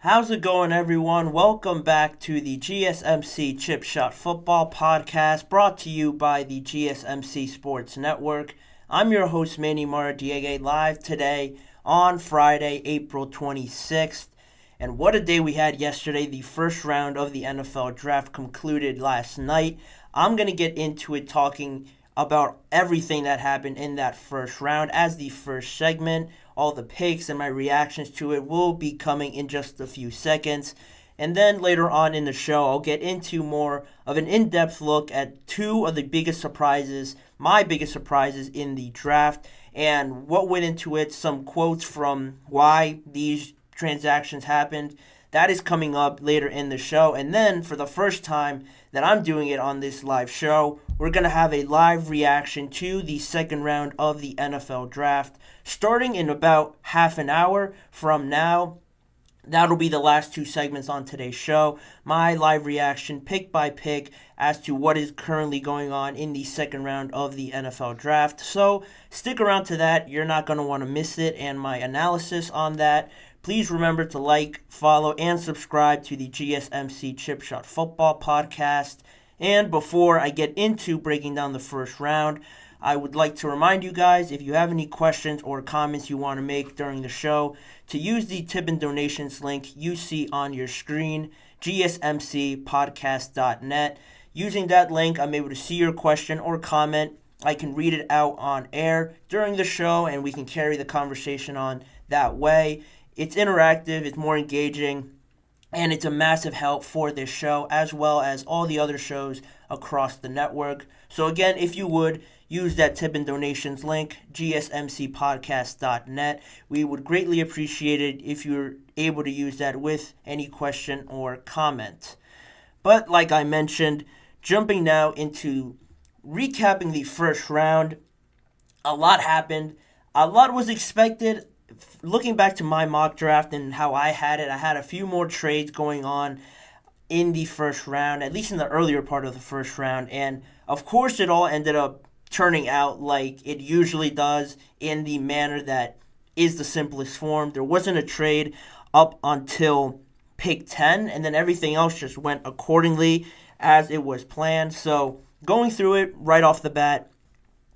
How's it going, everyone? Welcome back to the GSMC Chip Shot Football Podcast, brought to you by the GSMC Sports Network. I'm your host, Manny Maradiegue, live today on Friday, April 26th. And what a day we had yesterday. The first round of the NFL Draft concluded last night. I'm going to get into it talking about everything that happened in that first round as the first segment. All the picks and my reactions to it will be coming in just a few seconds. And then later on in the show, I'll get into more of an in-depth look at two of the biggest surprises, my biggest surprises in the draft, and what went into it, some quotes from why these transactions happened. That is coming up later in the show. And then for the first time that I'm doing it on this live show, we're going to have a live reaction to the second round of the NFL Draft starting in about half an hour from now. That'll be the last two segments on today's show. My live reaction, pick by pick, as to what is currently going on in the second round of the NFL Draft. So stick around to that. You're not going to want to miss it and my analysis on that. Please remember to like, follow, and subscribe to the GSMC Chip Shot Football Podcast. And before I get into breaking down the first round, I would like to remind you guys, if you have any questions or comments you want to make during the show, to use the tip and donations link you see on your screen, GSMCPodcast.net. Using that link, I'm able to see your question or comment. I can read it out on air during the show, and we can carry the conversation on that way. It's interactive, it's more engaging, and it's a massive help for this show as well as all the other shows across the network. So again, if you would, use that tip and donations link, GSMCPodcast.net. We would greatly appreciate it if you're able to use that with any question or comment. But like I mentioned, jumping now into recapping the first round, a lot happened. A lot was expected. Looking back to my mock draft and how I had it, I had a few more trades going on in the first round, at least in the earlier part of the first round. And of course, it all ended up turning out like it usually does in the manner that is the simplest form. There wasn't a trade up until pick 10, and then everything else just went accordingly as it was planned. So going through it right off the bat,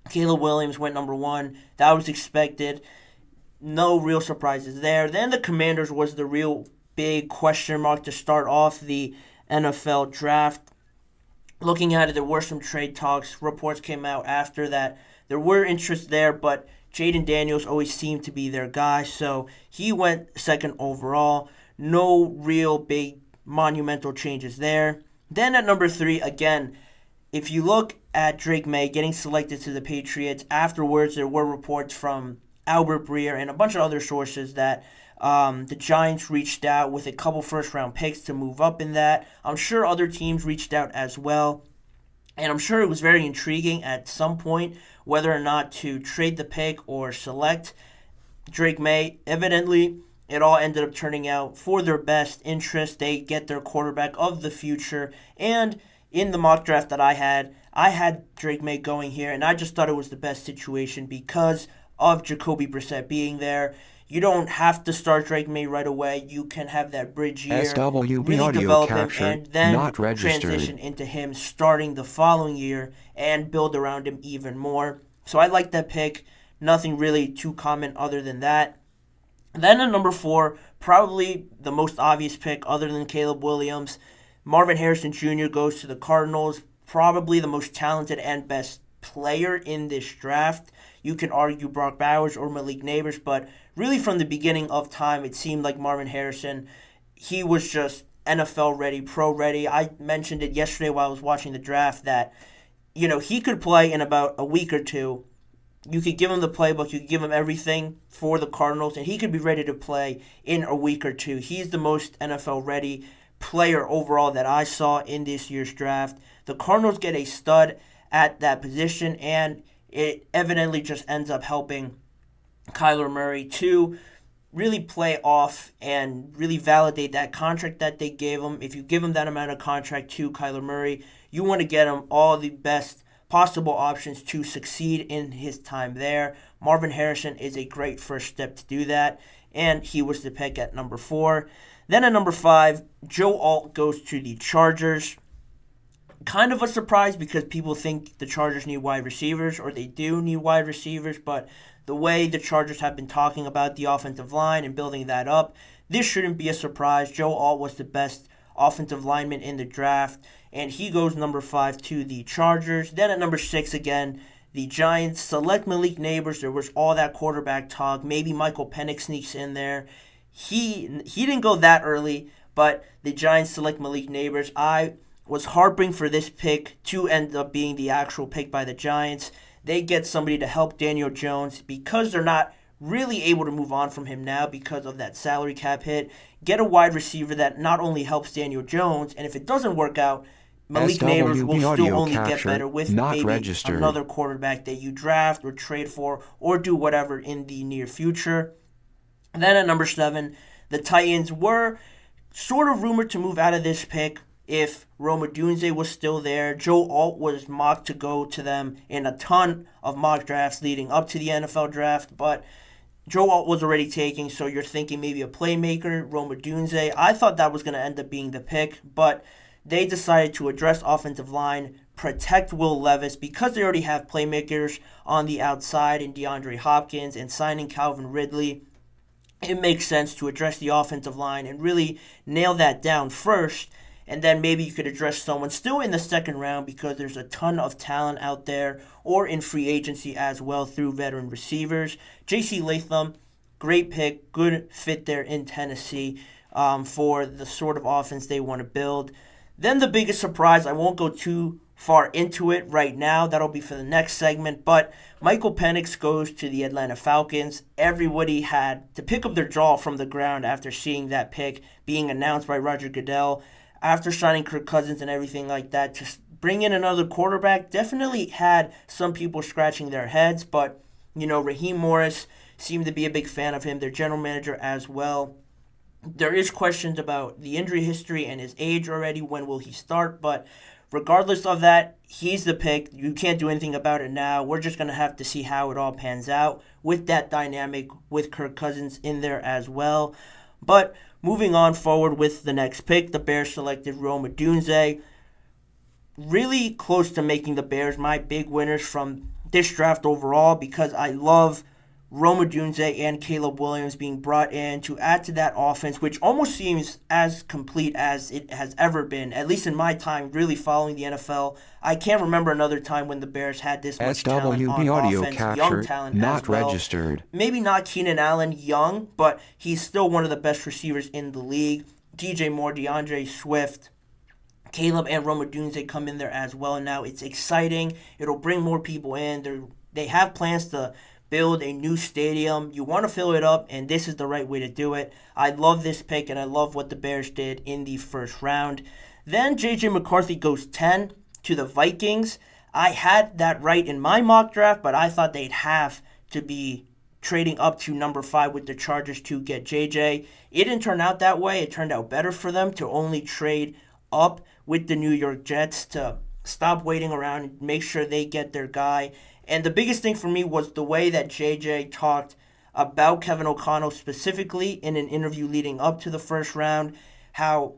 Caleb Williams went number 1. That was expected. No real surprises there. Then the Commanders was the real big question mark to start off the NFL Draft. Looking at it, there were some trade talks. Reports came out after that. There were interest there, but Jaden Daniels always seemed to be their guy, so he went second overall. No real big monumental changes there. Then at number 3, again, if you look at Drake May getting selected to the Patriots, afterwards there were reports from Albert Breer and a bunch of other sources that the Giants reached out with a couple first-round picks to move up in that. I'm sure other teams reached out as well. And I'm sure it was very intriguing at some point whether or not to trade the pick or select Drake May. Evidently, it all ended up turning out for their best interest. They get their quarterback of the future. And in the mock draft that I had Drake May going here, and I just thought it was the best situation because of Jacoby Brissett being there. You don't have to start Drake May right away. You can have that bridge year, SWB really audio develop him, captured, and then not registered. transition into him starting the following year and build around him even more. So I like that pick. Nothing really to comment other than that. Then at number 4, probably the most obvious pick other than Caleb Williams, Marvin Harrison Jr. goes to the Cardinals. Probably the most talented and best player in this draft. You can argue Brock Bowers or Malik Neighbors, but really from the beginning of time, it seemed like Marvin Harrison, he was just NFL ready, pro ready. I mentioned it yesterday while I was watching the draft that, he could play in about a week or two. You could give him the playbook, you could give him everything for the Cardinals, and he could be ready to play in a week or two. He's the most NFL ready player overall that I saw in this year's draft. The Cardinals get a stud at that position, and it evidently just ends up helping Kyler Murray to really play off and really validate that contract that they gave him. If you give him that amount of contract to Kyler Murray, you want to get him all the best possible options to succeed in his time there. Marvin Harrison is a great first step to do that, and he was the pick at number 4. Then at number 5, Joe Alt goes to the Chargers. Kind of a surprise because people think the Chargers need wide receivers, or they do need wide receivers, but the way the Chargers have been talking about the offensive line and building that up, this shouldn't be a surprise. Joe Alt was the best offensive lineman in the draft, and he goes number 5 to the Chargers. Then at number 6 again, the Giants select Malik Nabers. There was all that quarterback talk. Maybe Michael Penix sneaks in there. He didn't go that early, but the Giants select Malik Nabers. I was harping for this pick to end up being the actual pick by the Giants. They get somebody to help Daniel Jones because they're not really able to move on from him now because of that salary cap hit. Get a wide receiver that not only helps Daniel Jones, and if it doesn't work out, Malik Nabers will still only get better with maybe another quarterback that you draft or trade for or do whatever in the near future. Then at number 7, the Titans were sort of rumored to move out of this pick if Rome Odunze was still there. Joe Alt was mocked to go to them in a ton of mock drafts leading up to the NFL draft, but Joe Alt was already taken, so you're thinking maybe a playmaker, Rome Odunze. I thought that was going to end up being the pick, but they decided to address offensive line, protect Will Levis because they already have playmakers on the outside in DeAndre Hopkins and signing Calvin Ridley. It makes sense to address the offensive line and really nail that down first, and then maybe you could address someone still in the second round because there's a ton of talent out there, or in free agency as well through veteran receivers. J.C. Latham, great pick, good fit there in Tennessee for the sort of offense they want to build. Then the biggest surprise, I won't go too far into it right now. That'll be for the next segment. But Michael Penix goes to the Atlanta Falcons. Everybody had to pick up their jaw from the ground after seeing that pick being announced by Roger Goodell. After signing Kirk Cousins and everything like that, to bring in another quarterback definitely had some people scratching their heads. But, Raheem Morris seemed to be a big fan of him, their general manager as well. There is questions about the injury history and his age already. When will he start? But regardless of that, he's the pick. You can't do anything about it now. We're just going to have to see how it all pans out with that dynamic with Kirk Cousins in there as well. But moving on forward with the next pick, the Bears selected Rome Odunze. Really close to making the Bears my big winners from this draft overall because I love Rome Odunze and Caleb Williams being brought in to add to that offense, which almost seems as complete as it has ever been, at least in my time really following the NFL. I can't remember another time when the Bears had this much talent on offense, young talent as well. Registered. Maybe not Keenan Allen young, but he's still one of the best receivers in the league. DJ Moore, DeAndre Swift, Caleb and Rome Odunze come in there as well. And now it's exciting. It'll bring more people in. They have plans to build a new stadium. You want to fill it up, and this is the right way to do it. I love this pick, and I love what the Bears did in the first round. Then J.J. McCarthy goes 10 to the Vikings. I had that right in my mock draft, but I thought they'd have to be trading up to number 5 with the Chargers to get J.J. It didn't turn out that way. It turned out better for them to only trade up with the New York Jets to stop waiting around and make sure they get their guy. And the biggest thing for me was the way that JJ talked about Kevin O'Connell specifically in an interview leading up to the first round, how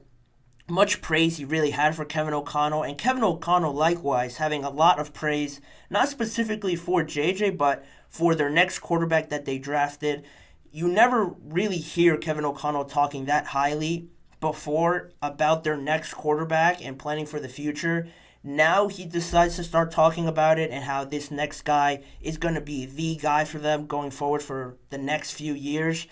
much praise he really had for Kevin O'Connell, and Kevin O'Connell likewise having a lot of praise, not specifically for JJ, but for their next quarterback that they drafted. You never really hear Kevin O'Connell talking that highly before about their next quarterback and planning for the future. Now he decides to start talking about it and how this next guy is going to be the guy for them going forward for the next few years.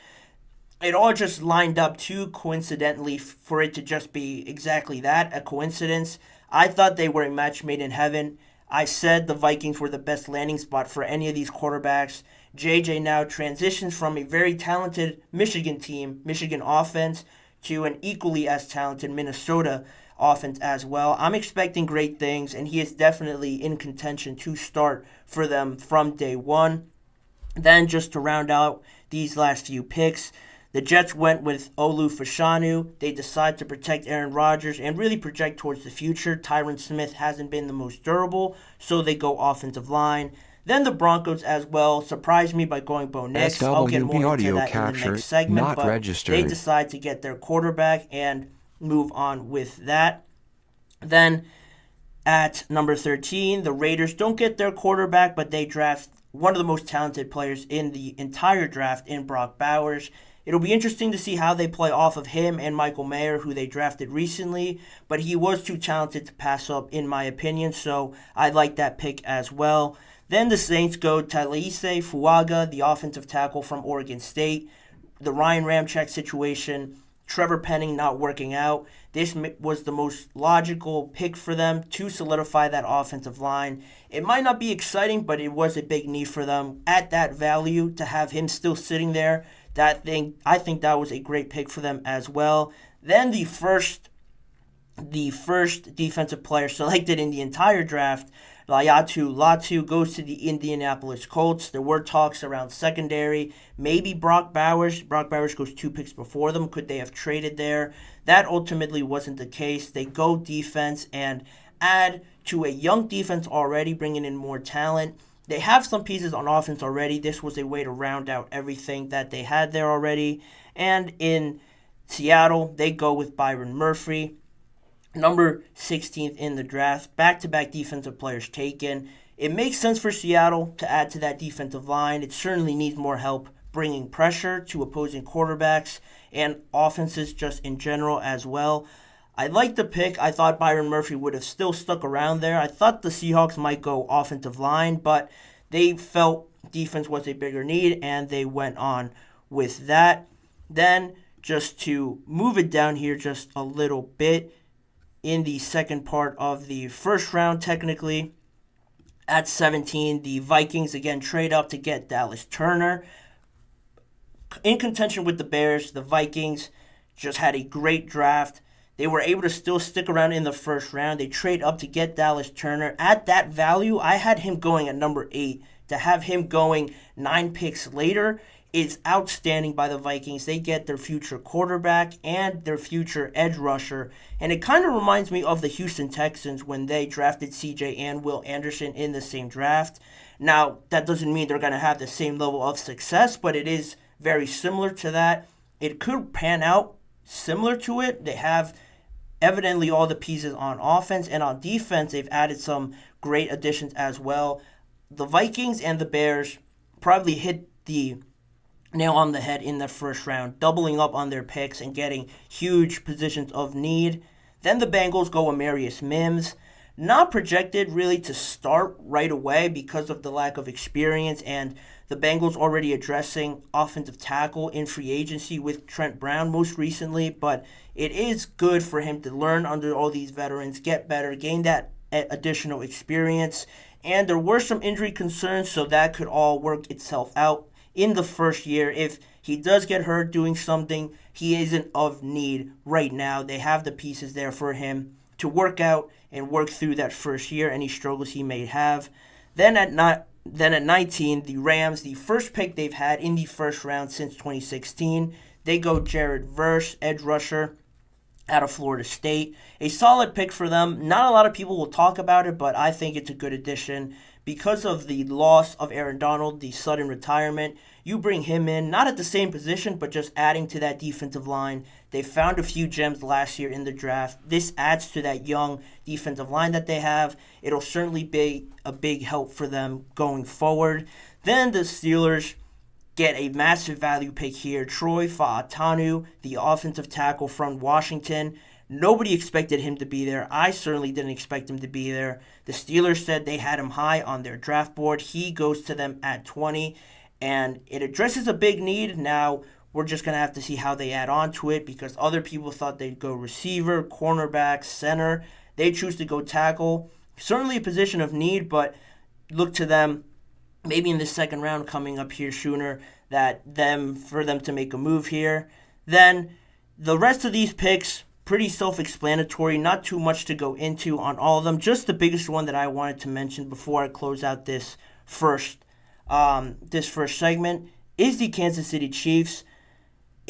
It all just lined up too coincidentally for it to just be exactly that, a coincidence. I thought they were a match made in heaven. I said the Vikings were the best landing spot for any of these quarterbacks. JJ now transitions from a very talented Michigan team, Michigan offense, to an equally as talented Minnesota offense as well. I'm expecting great things, and he is definitely in contention to start for them from day one. Then just to round out these last few picks, The Jets went with Olu Fashanu. They decide to protect Aaron Rodgers and really project towards the future. Tyron Smith hasn't been the most durable, so they go offensive line. Then the Broncos as well surprised me by going Bo Nix. I'll get more into that in the next segment, but they decide to get their quarterback and move on with that. Then at number 13, the Raiders don't get their quarterback, but they draft one of the most talented players in the entire draft in Brock Bowers. It'll be interesting to see how they play off of him and Michael Mayer, who they drafted recently, but he was too talented to pass up, in my opinion, so I like that pick as well. Then the Saints go Taliese Fuaga, the offensive tackle from Oregon State. The Ryan Ramczyk situation, Trevor Penning not working out. This was the most logical pick for them to solidify that offensive line. It might not be exciting, but it was a big need for them at that value to have him still sitting there. I think that was a great pick for them as well. Then the first defensive player selected in the entire draft, Laiatu Latu, goes to the Indianapolis Colts. There were talks around secondary, maybe Brock Bowers. Brock Bowers goes 2 picks before them. Could they have traded there? That ultimately wasn't the case. They go defense and add to a young defense already, bringing in more talent. They have some pieces on offense already. This was a way to round out everything that they had there already. And in Seattle, they go with Byron Murphy, number 16th in the draft. Back-to-back defensive players taken. It makes sense for Seattle to add to that defensive line. It certainly needs more help bringing pressure to opposing quarterbacks and offenses just in general as well. I like the pick. I thought Byron Murphy would have still stuck around there. I thought the Seahawks might go offensive line, but they felt defense was a bigger need, and they went on with that. Then, just to move it down here just a little bit, in the second part of the first round, technically, at 17, the Vikings again trade up to get Dallas Turner. In contention with the Bears, the Vikings just had a great draft. They were able to still stick around in the first round. They trade up to get Dallas Turner. At that value, I had him going at number 8. To have him going 9 picks later is outstanding by the Vikings. They get their future quarterback and their future edge rusher. And it kind of reminds me of the Houston Texans when they drafted CJ and Will Anderson in the same draft. Now, that doesn't mean they're going to have the same level of success, but it is very similar to that. It could pan out similar to it. They have evidently all the pieces on offense, and on defense, they've added some great additions as well. The Vikings and the Bears probably hit the nail on the head in the first round, doubling up on their picks and getting huge positions of need. Then the Bengals go Amarius Mims. Not projected really to start right away because of the lack of experience, and the Bengals already addressing offensive tackle in free agency with Trent Brown most recently, but it is good for him to learn under all these veterans, get better, gain that additional experience. And there were some injury concerns, so that could all work itself out in the first year. If he does get hurt doing something, he isn't of need right now. They have the pieces there for him to work out and work through that first year, any struggles he may have. Then at 19, the Rams, the first pick they've had in the first round since 2016, they go Jared Verse, edge rusher out of Florida State. A solid pick for them. Not a lot of people will talk about it, but I think it's a good addition. Because of the loss of Aaron Donald, the sudden retirement, you bring him in, not at the same position, but just adding to that defensive line. They found a few gems last year in the draft. This adds to that young defensive line that they have. It'll certainly be a big help for them going forward. Then the Steelers get a massive value pick here. Troy Fautanu, the offensive tackle from Washington. Nobody expected him to be there. I certainly didn't expect him to be there. The Steelers said they had him high on their draft board. He goes to them at 20, and it addresses a big need. Now, we're just going to have to see how they add on to it because other people thought they'd go receiver, cornerback, center. They choose to go tackle. Certainly a position of need, but look to them maybe in the second round coming up here sooner for them to make a move here. Then the rest of these picks, pretty self-explanatory, not too much to go into on all of them. Just the biggest one that I wanted to mention before I close out this first segment is the Kansas City Chiefs.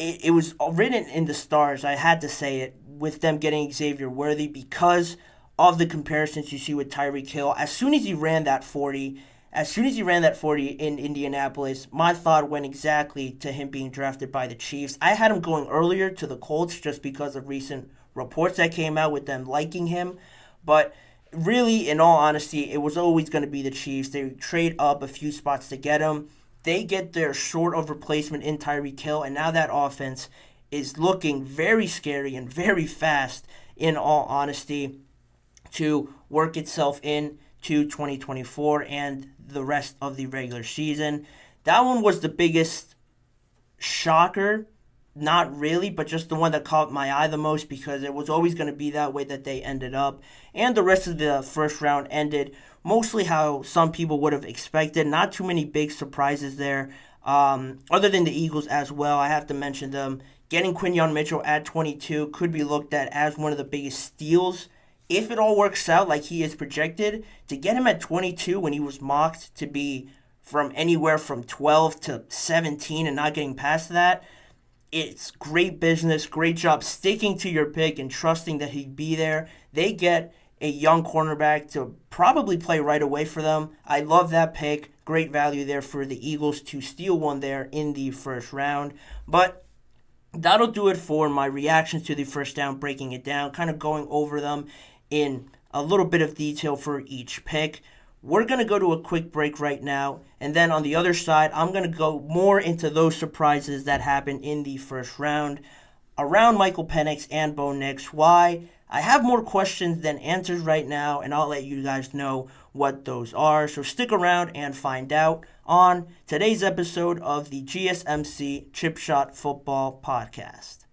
it was written in the stars, I had to say it, with them getting Xavier Worthy because of the comparisons you see with Tyreek Hill. As soon as he ran that 40 in Indianapolis, my thought went exactly to him being drafted by the Chiefs. I had him going earlier to the Colts just because of recent reports that came out with them liking him. But really, in all honesty, it was always going to be the Chiefs. They trade up a few spots to get him. They get their sort of replacement in Tyreek Hill, and now that offense is looking very scary and very fast, in all honesty, to work itself in to 2024 and the rest of the regular season. That one was the biggest shocker. Not really, but just the one that caught my eye the most because it was always going to be that way that they ended up. And the rest of the first round ended mostly how some people would have expected. Not too many big surprises there, other than the Eagles as well. I have to mention them. Getting Quinyon Mitchell at 22 could be looked at as one of the biggest steals. If it all works out like he is projected, to get him at 22 when he was mocked to be from anywhere from 12 to 17 and not getting past that, it's great business, great job sticking to your pick and trusting that he'd be there. They get a young cornerback to probably play right away for them. I love that pick. Great value there for the Eagles to steal one there in the first round. But that'll do it for my reactions to the first down, breaking it down, kind of going over them in a little bit of detail for each pick. We're going to go to a quick break right now, and then on the other side, I'm going to go more into those surprises that happened in the first round around Michael Penix and Bo Nix. Why? I have more questions than answers right now, and I'll let you guys know what those are. So stick around and find out on today's episode of the GSMC Chip Shot Football Podcast.